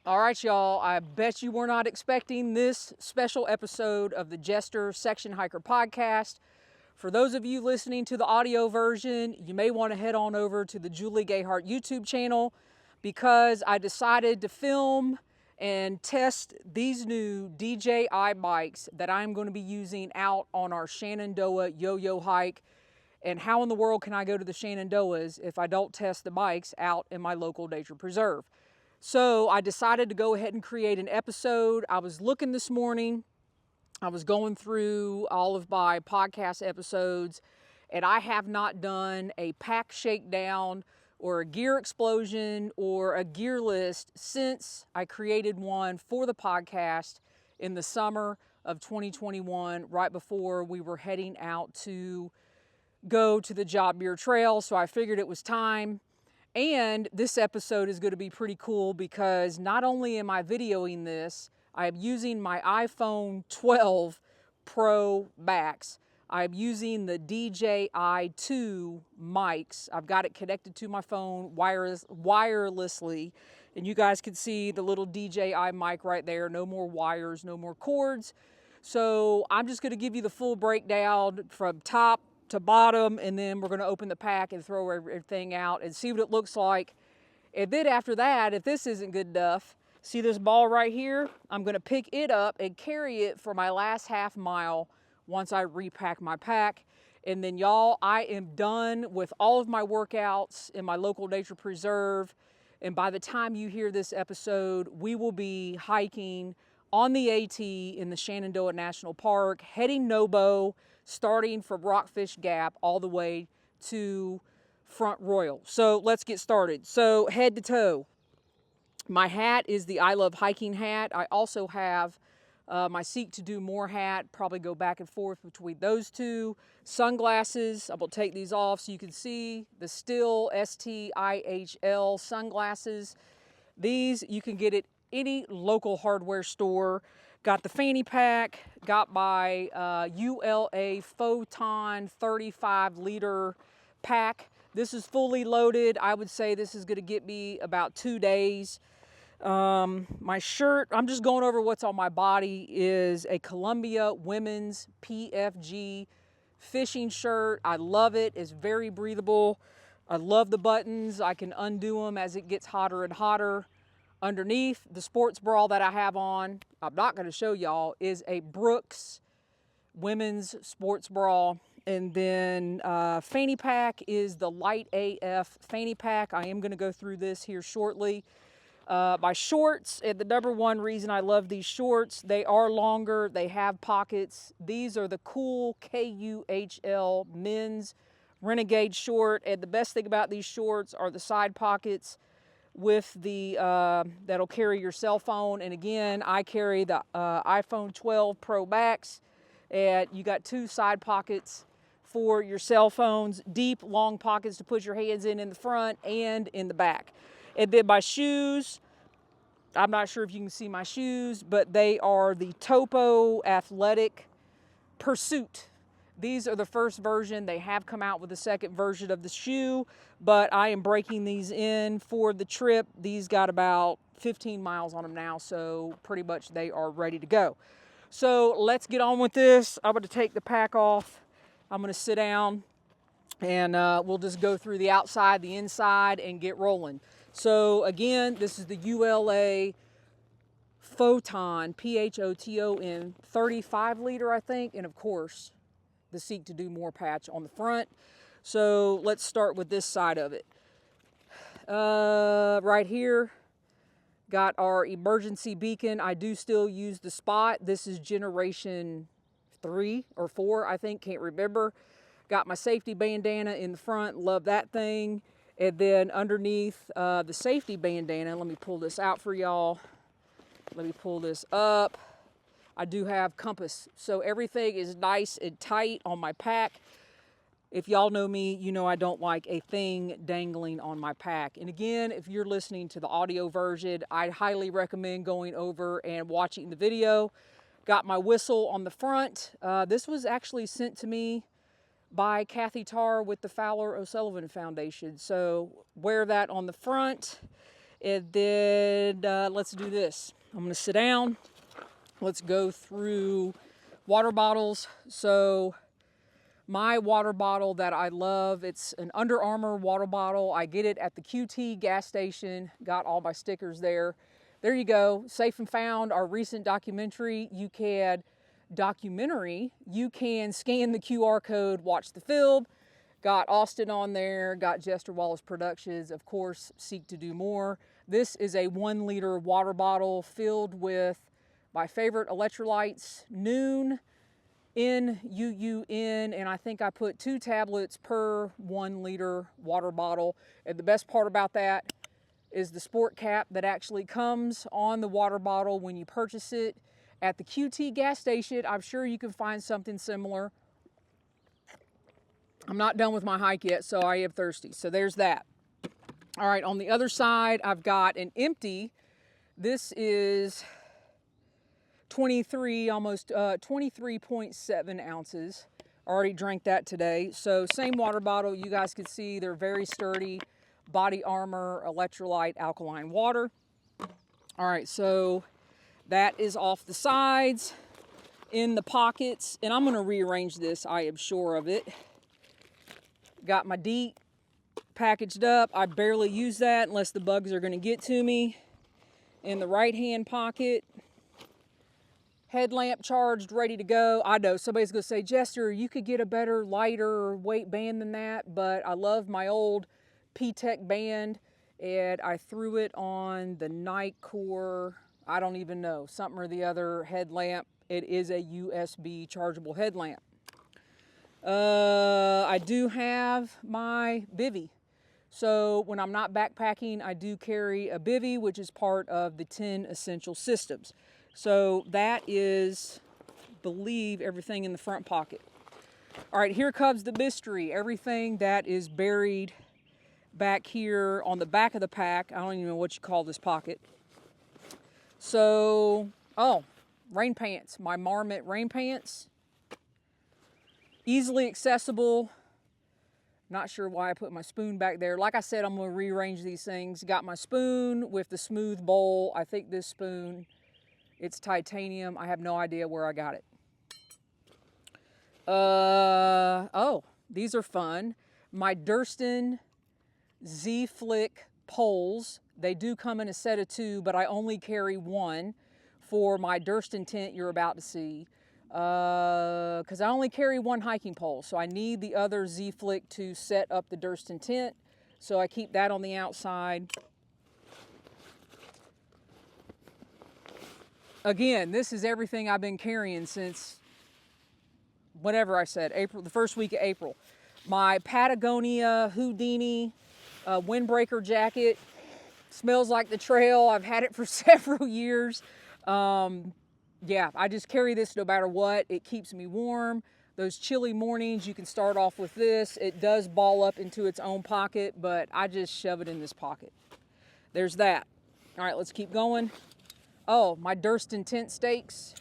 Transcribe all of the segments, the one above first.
All right, y'all, I bet you were not expecting this special episode of the Jester Section Hiker Podcast. For those of you listening to the audio version, you may want to head on over to the Julie Gayheart YouTube channel because I decided to film and test these new DJI bikes that I'm going to be using out on our Shenandoah YoYo hike. And how in the world can I go to the Shenandoahs if I don't test the bikes out in my local nature preserve? So I decided to go ahead and create an episode. I was looking this morning. I was going through all of my podcast episodes, and I have not done a pack shakedown or a gear explosion or a gear list since I created one for the podcast in the summer of 2021, right before we were heading out to go to the Job Beer Trail. So I figured it was time. And this episode is going to be pretty cool because not only am I videoing this, I'm using my iPhone 12 Pro Max. I'm using the DJI 2 mics. I've got it connected to my phone wirelessly. And you guys can see the little DJI mic right there. No more wires, no more cords. So I'm just going to give you the full breakdown from top to bottom, and then we're going to open the pack and throw everything out and see what it looks like. And then after that, if this isn't good enough, see this ball right here? I'm going to pick it up and carry it for my last half mile once I repack my pack. And then y'all, I am done with all of my workouts in my local nature preserve. And by the time you hear this episode, we will be hiking on the AT in the Shenandoah National Park, heading Nobo, starting from Rockfish Gap all the way to Front Royal. So let's get started. So head to toe. My hat is the I Love Hiking hat. I also have my Seek to Do More hat. Probably go back and forth between those two. Sunglasses. I'm going to take these off so you can see the Stihl STIHL sunglasses. These you can get at any local hardware store. Got the fanny pack, got my ULA Photon 35-liter pack. This is fully loaded. I would say this is going to get me about 2 days. My shirt, I'm just going over what's on my body, is a Columbia women's PFG fishing shirt. I love it. It's very breathable. I love the buttons. I can undo them as it gets hotter and hotter. Underneath the sports bra that I have on, I'm not going to show y'all, is a Brooks women's sports bra. And then fanny pack is the Light AF fanny pack. I am going to go through this here shortly. My shorts, and the number one reason I love these shorts, they are longer, they have pockets. These are the cool KUHL men's Renegade short. And the best thing about these shorts are the side pockets with the that'll carry your cell phone. And again, I carry the iPhone 12 Pro Max, and you got two side pockets for your cell phones, deep long pockets to put your hands in the front and in the back. And then my shoes, I'm not sure if you can see my shoes, but they are the Topo Athletic Pursuit. These are the first version. They have come out with a second version of the shoe, but I am breaking these in for the trip. These got about 15 miles on them now, so pretty much they are ready to go. So let's get on with this. I'm going to take the pack off. I'm going to sit down, and we'll just go through the outside, the inside, and get rolling. So again, this is the ULA Photon, Photon, 35-liter, I think, and of course, the Seek to Do More patch on the front. So let's start with this side of it. Right here, got our emergency beacon. I do still use the Spot. This is generation 3 or 4, I think, can't remember. Got my safety bandana in the front, love that thing. And then underneath the safety bandana, let me pull this out for y'all. Let me pull this up. I do have compass, so everything is nice and tight on my pack. If y'all know me, you know I don't like a thing dangling on my pack. And again, if you're listening to the audio version, I highly recommend going over and watching the video. Got my whistle on the front. This was actually sent to me by Kathy Tarr with the Fowler O'Sullivan Foundation. So wear that on the front. And then let's do this. I'm going to sit down. Let's go through water bottles. So my water bottle that I love, it's an Under Armour water bottle. I get it at the QT gas station. Got all my stickers there. There you go. Safe and Found, our recent documentary. You can scan the QR code, watch the film. Got Austin on there, got Jester Wallace Productions, of course, seek to do more. This is a 1 liter water bottle filled with my favorite electrolytes, Noon, N-U-U-N, and I think I put 2 tablets per 1 liter water bottle. And the best part about that is the sport cap that actually comes on the water bottle when you purchase it at the QT gas station. I'm sure you can find something similar. I'm not done with my hike yet, so I am thirsty. So there's that. All right, on the other side, I've got an empty. This is 23.7 ounces. Already drank that today. So same water bottle. You guys can see they're very sturdy. Body Armor electrolyte alkaline water. All right, so that is off the sides. In the pockets, and I'm going to rearrange this, I am sure of it. Got my DEET packaged up. I barely use that unless the bugs are going to get to me. In the right hand pocket, headlamp charged, ready to go. I know somebody's going to say, Jester, you could get a better, lighter weight band than that, but I love my old P-Tech band, and I threw it on the Night Core, I don't even know, something or the other headlamp. It is a USB chargeable headlamp. I do have my bivy. So when I'm not backpacking, I do carry a bivy, which is part of the 10 essential systems. So that is, I believe, everything in the front pocket. All right, here comes the mystery. Everything that is buried back here on the back of the pack. I don't even know what you call this pocket. So, rain pants. My Marmot rain pants. Easily accessible. Not sure why I put my spoon back there. Like I said, I'm going to rearrange these things. Got my spoon with the smooth bowl. I think this spoon, it's titanium. I have no idea where I got it. These are fun. My Durston Z-Flick poles. They do come in a set of 2, but I only carry 1 for my Durston tent you're about to see. Because I only carry 1 hiking pole, so I need the other Z-Flick to set up the Durston tent, so I keep that on the outside. Again, this is everything I've been carrying since whatever I said, April, the first week of April. My Patagonia Houdini windbreaker jacket, smells like the trail. I've had it for several years. Yeah, I just carry this no matter what. It keeps me warm. Those chilly mornings, you can start off with this. It does ball up into its own pocket, but I just shove it in this pocket. There's that. All right, let's keep going. Oh, my Durston tent stakes.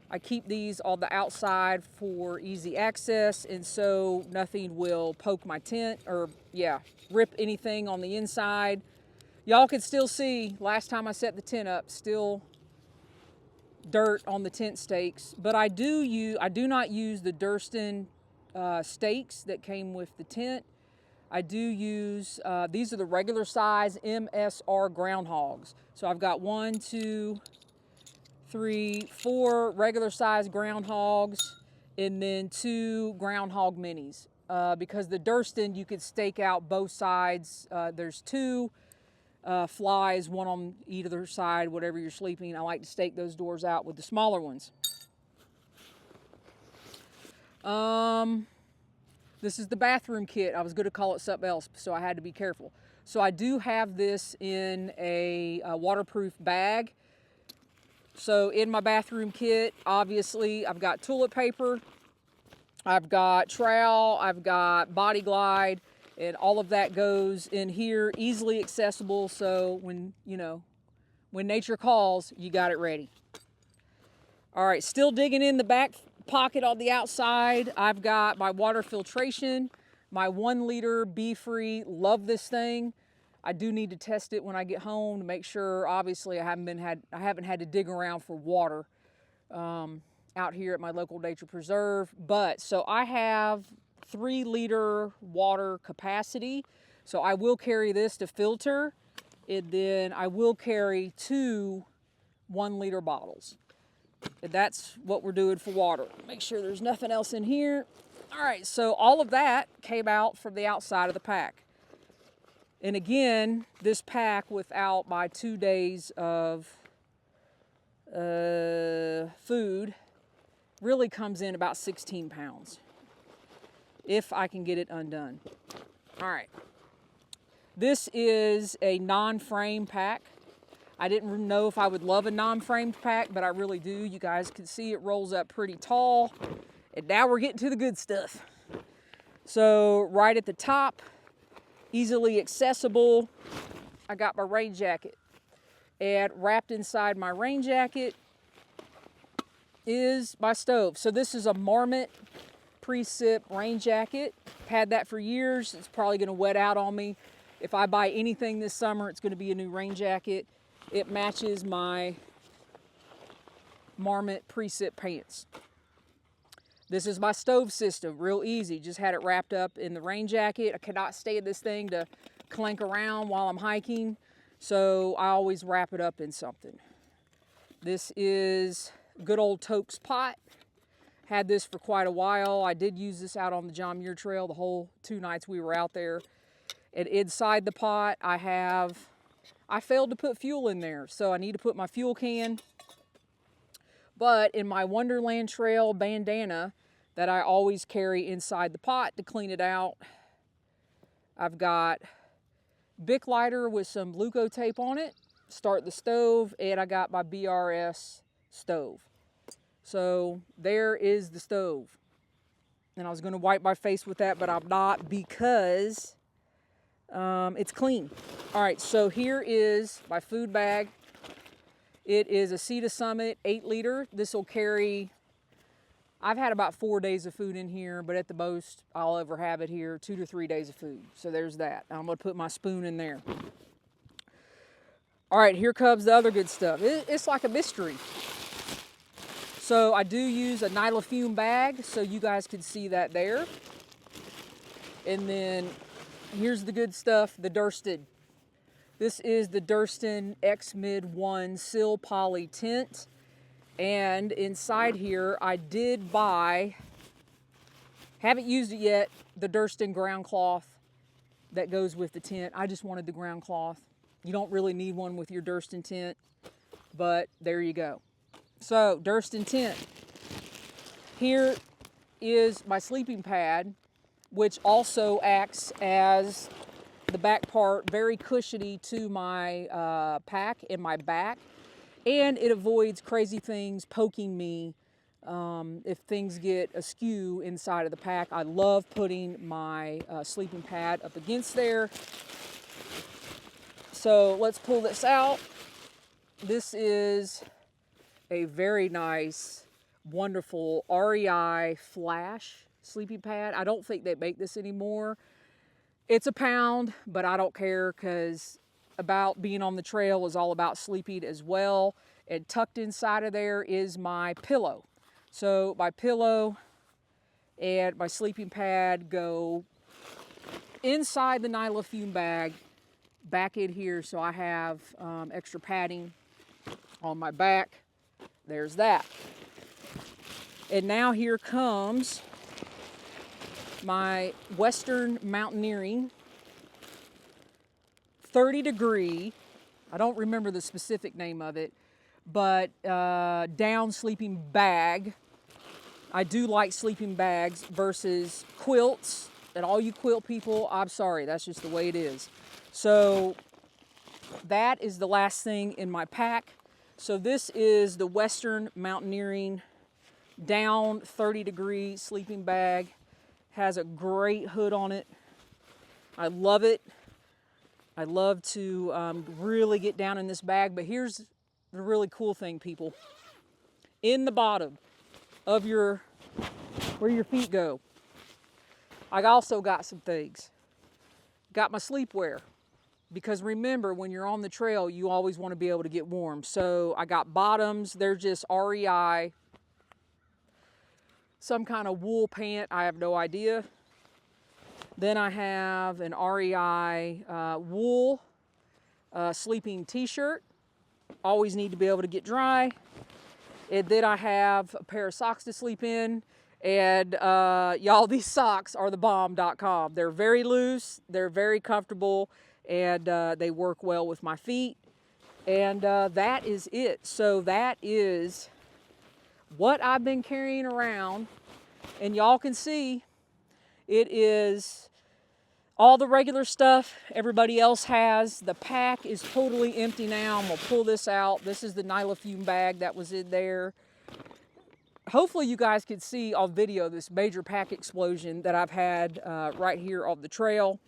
I keep these on the outside for easy access, and so nothing will poke my tent or, rip anything on the inside. Y'all can still see, last time I set the tent up, still dirt on the tent stakes, but I do not use the Durston stakes that came with the tent. I do use, these are the regular size MSR groundhogs. So I've got 1, 2, 3, 4 regular size groundhogs, and then 2 groundhog minis. Because the Durston, you could stake out both sides. There's 2 flies, 1 on either side, whatever you're sleeping. I like to stake those doors out with the smaller ones. This is the bathroom kit. I was going to call it something else, so I had to be careful. So I do have this in a waterproof bag. So in my bathroom kit, obviously, I've got toilet paper, I've got trowel, I've got Body Glide, and all of that goes in here, easily accessible, so when nature calls, you got it ready. All right, still digging in the back pocket on the outside, I've got my water filtration, my 1 liter Be Free. Love this thing. I do need to test it when I get home to make sure. Obviously, I haven't had to dig around for water out here at my local nature preserve. But so I have 3-liter water capacity. So I will carry this to filter, and then I will carry 2 1-liter bottles. And that's what we're doing for water. Make sure there's nothing else in here. All right, so all of that came out from the outside of the pack. And again, this pack without my 2 days of food really comes in about 16 pounds, if I can get it undone. All right. This is a non-frame pack. I didn't know if I would love a non-framed pack, but I really do. You guys can see it rolls up pretty tall. And now we're getting to the good stuff. So right at the top, easily accessible, I got my rain jacket. And wrapped inside my rain jacket is my stove. So this is a Marmot pre-sip rain jacket. Had that for years. It's probably going to wet out on me. If I buy anything this summer, it's going to be a new rain jacket. It matches my Marmot pre-sip pants. This is my stove system, real easy. Just had it wrapped up in the rain jacket. I cannot stand this thing to clank around while I'm hiking, so I always wrap it up in something. This is good old Toke's pot. Had this for quite a while. I did use this out on the John Muir Trail the whole 2 nights we were out there. And inside the pot, I failed to put fuel in there, so I need to put my fuel can. But in my Wonderland Trail bandana that I always carry inside the pot to clean it out, I've got Bic lighter with some Luco tape on it, start the stove, and I got my BRS stove. So there is the stove. And I was going to wipe my face with that, but I'm not because it's clean. All right, so here is my food bag. It is a Cedar Summit 8-liter. This will carry, I've had about 4 days of food in here, but at the most I'll ever have it here 2 to 3 days of food. So there's that. I'm going to put my spoon in there. All right, here comes the other good stuff. It's like a mystery. So I do use a Nylafume bag, so you guys can see that there. And then here's the good stuff, the Durston. This is the Durston X-Mid 1 Sil Poly tent. And inside here, I did buy, haven't used it yet, the Durston ground cloth that goes with the tent. I just wanted the ground cloth. You don't really need one with your Durston tent, but there you go. So, Durston tent. Here is my sleeping pad, which also acts as the back part, very cushiony to my pack in my back. And it avoids crazy things poking me if things get askew inside of the pack. I love putting my sleeping pad up against there. So let's pull this out. This is a very nice, wonderful REI Flash sleeping pad. I don't think they make this anymore. It's £1, but I don't care because about being on the trail is all about sleeping as well. And tucked inside of there is my pillow. So my pillow and my sleeping pad go inside the Nylafume bag, back in here, so I have extra padding on my back. There's that. And now here comes my Western Mountaineering 30-degree, I don't remember the specific name of it, but down sleeping bag. I do like sleeping bags versus quilts. And all you quilt people, I'm sorry, that's just the way it is. So that is the last thing in my pack. So this is the Western Mountaineering down 30-degree sleeping bag. Has a great hood on it. I love it. I love to really get down in this bag, but here's the really cool thing, people. In the bottom of where your feet go, I also got some things. Got my sleepwear. because remember, when you're on the trail, you always want to be able to get warm. So I got bottoms. They're just REI. Some kind of wool pant. I have no idea. Then I have an REI wool sleeping t-shirt. Always need to be able to get dry. And then I have a pair of socks to sleep in. And y'all, these socks are thebomb.com. They're very loose, they're very comfortable, and they work well with my feet. And that is it. So that is what I've been carrying around. And y'all can see it is all the regular stuff everybody else has. The pack is totally empty now. I'm gonna pull this out. This is the Nylofume bag that was in there. Hopefully you guys could see on video this major pack explosion that I've had right here on the trail.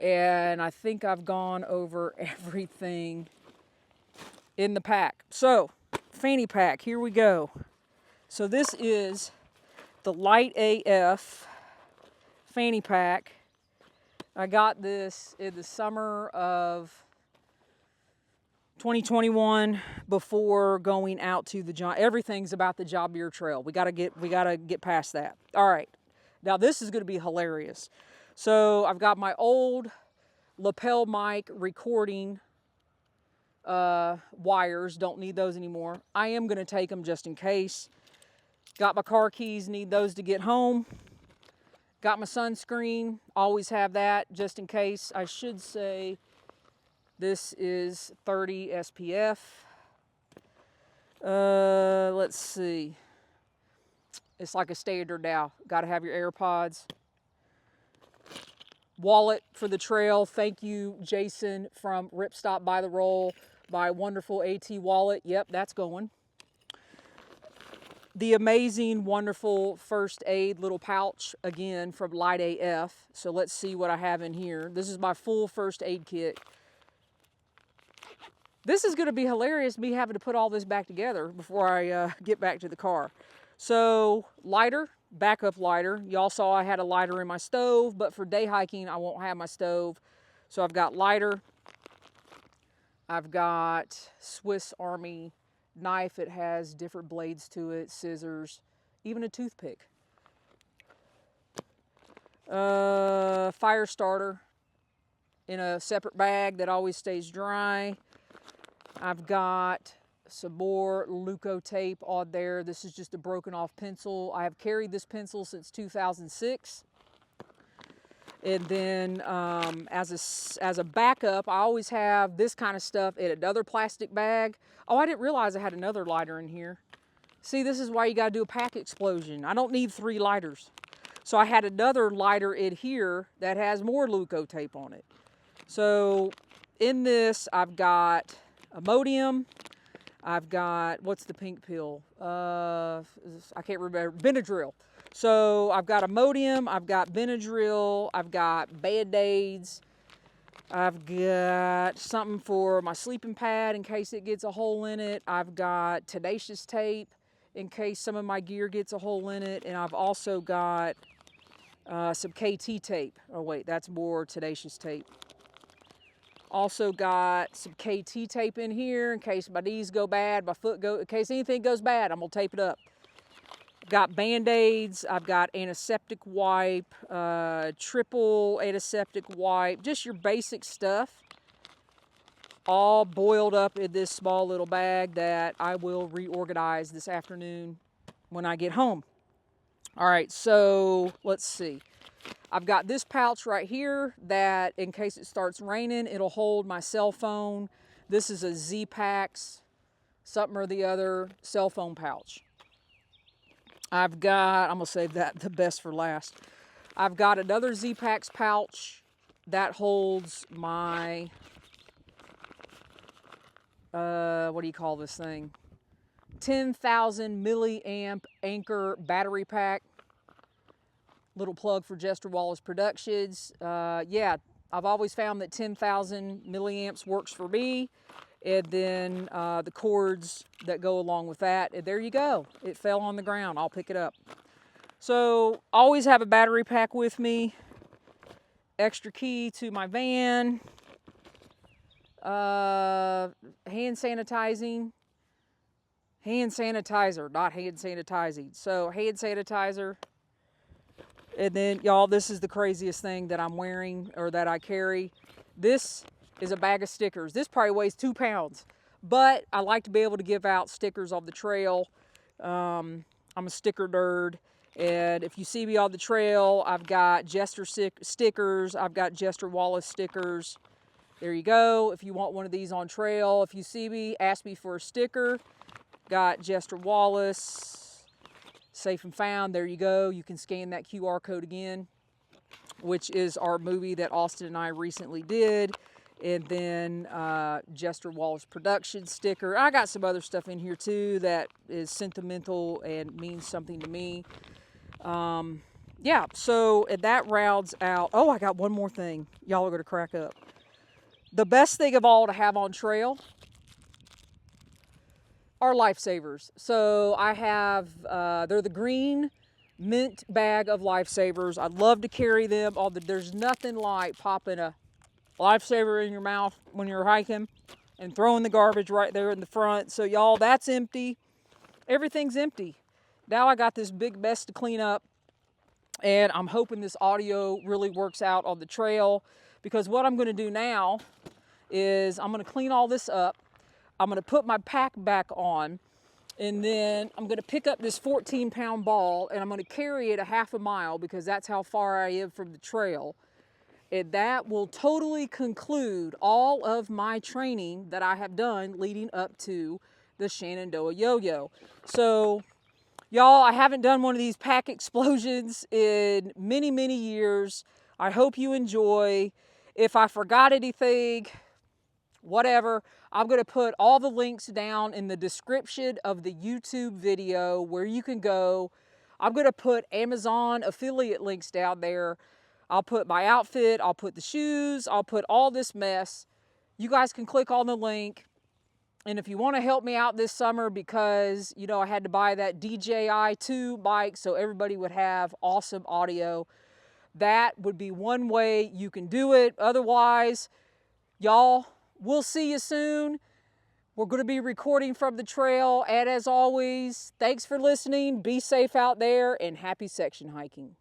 And I think I've gone over everything in the pack. So, fanny pack, here we go. So this is the Light AF fanny pack. I got this in the summer of 2021 before going out to the John. Everything's about the John Muir Trail. We gotta get past that. All right, now this is gonna be hilarious. So I've got my old lapel mic recording wires. Don't need those anymore. I am gonna take them just in case. Got my car keys. Need those to get home. Got my sunscreen. Always have that just in case. I should say. This is 30 SPF. Let's see. It's like a standard now. Got to have your AirPods. Wallet for the trail. Thank you, Jason from Ripstop by the Roll. My wonderful AT wallet. Yep, that's going. The amazing, wonderful first aid little pouch, again, from Light AF. So let's see what I have in here. This is my full first aid kit. This is going to be hilarious, me having to put all this back together before I get back to the car. So, lighter, backup lighter. Y'all saw I had a lighter in my stove, but for day hiking, I won't have my stove. So I've got lighter. I've got Swiss Army knife. It has different blades to it, scissors, even a toothpick. Fire starter in a separate bag that always stays dry. I've got some more Luco tape on there. This is just a broken off pencil. I have carried this pencil since 2006. And then as a backup, I always have this kind of stuff in another plastic bag. Oh, I didn't realize I had another lighter in here. See, this is why you gotta do a pack explosion. I don't need 3 lighters. So I had another lighter in here that has more Luco tape on it. So in this, I've got Imodium. I've got, what's the pink pill? I can't remember, Benadryl. So I've got Imodium, I've got Benadryl, I've got Band-Aids, I've got something for my sleeping pad in case it gets a hole in it. I've got Tenacious tape in case some of my gear gets a hole in it. And I've also got some KT tape. Oh wait, that's more Tenacious tape. Also got some KT tape in here in case my knees go bad, my foot go, in case anything goes bad, I'm gonna tape it up. Got Band-Aids, I've got antiseptic wipe, triple antiseptic wipe, just your basic stuff. All boiled up in this small little bag that I will reorganize this afternoon when I get home. All right, so let's see. I've got this pouch right here that in case it starts raining, it'll hold my cell phone. This is a Z-Packs, something or the other, cell phone pouch. I've got, I'm gonna save that the best for last. I've got another Z-Packs pouch that holds my, what do you call this thing? 10,000 milliamp Anchor battery pack. Little plug for Jester Wallace Productions. Yeah, I've always found that 10,000 milliamps works for me. And then the cords that go along with that. And there you go. It fell on the ground. I'll pick it up. So, always have a battery pack with me. Extra key to my van. hand sanitizer, not hand sanitizing. So hand sanitizer. And then, y'all, this is the craziest thing that I'm wearing or that I carry. This is a bag of stickers. This probably weighs 2 pounds. But I like to be able to give out stickers on the trail. I'm a sticker nerd. And if you see me on the trail, I've got Jester stickers. I've got Jester Wallace stickers. There you go. If you want one of these on trail, if you see me, ask me for a sticker. Got Jester Wallace, safe and found. There you go. You can scan that QR code again, which is our movie that Austin and I recently did. And then Jester Wallace production sticker. I got some other stuff in here too that is sentimental and means something to me. Yeah, so that rounds out. Oh, I got one more thing. Y'all are going to crack up. The best thing of all to have on trail are lifesavers. So I have, they're the green mint bag of lifesavers. I love to carry them. There's nothing like popping a lifesaver in your mouth when you're hiking and throwing the garbage right there in the front. So y'all, that's empty. Everything's empty. Now I got this big mess to clean up, and I'm hoping this audio really works out on the trail, because what I'm going to do now is I'm going to clean all this up. I'm going to put my pack back on, and then I'm going to pick up this 14-pound ball, and I'm going to carry it a half a mile, because that's how far I am from the trail. And that will totally conclude all of my training that I have done leading up to the Shenandoah YoYo. So, y'all, I haven't done one of these pack explosions in many, many years. I hope you enjoy. If I forgot anything, whatever, I'm going to put all the links down in the description of the YouTube video where you can go. I'm going to put Amazon affiliate links down there. I'll put my outfit, I'll put the shoes, I'll put all this mess. You guys can click on the link. And if you want to help me out this summer, because, you know, I had to buy that DJI 2 mic so everybody would have awesome audio, that would be one way you can do it. Otherwise, y'all, we'll see you soon. We're going to be recording from the trail. And as always, thanks for listening. Be safe out there, and happy section hiking.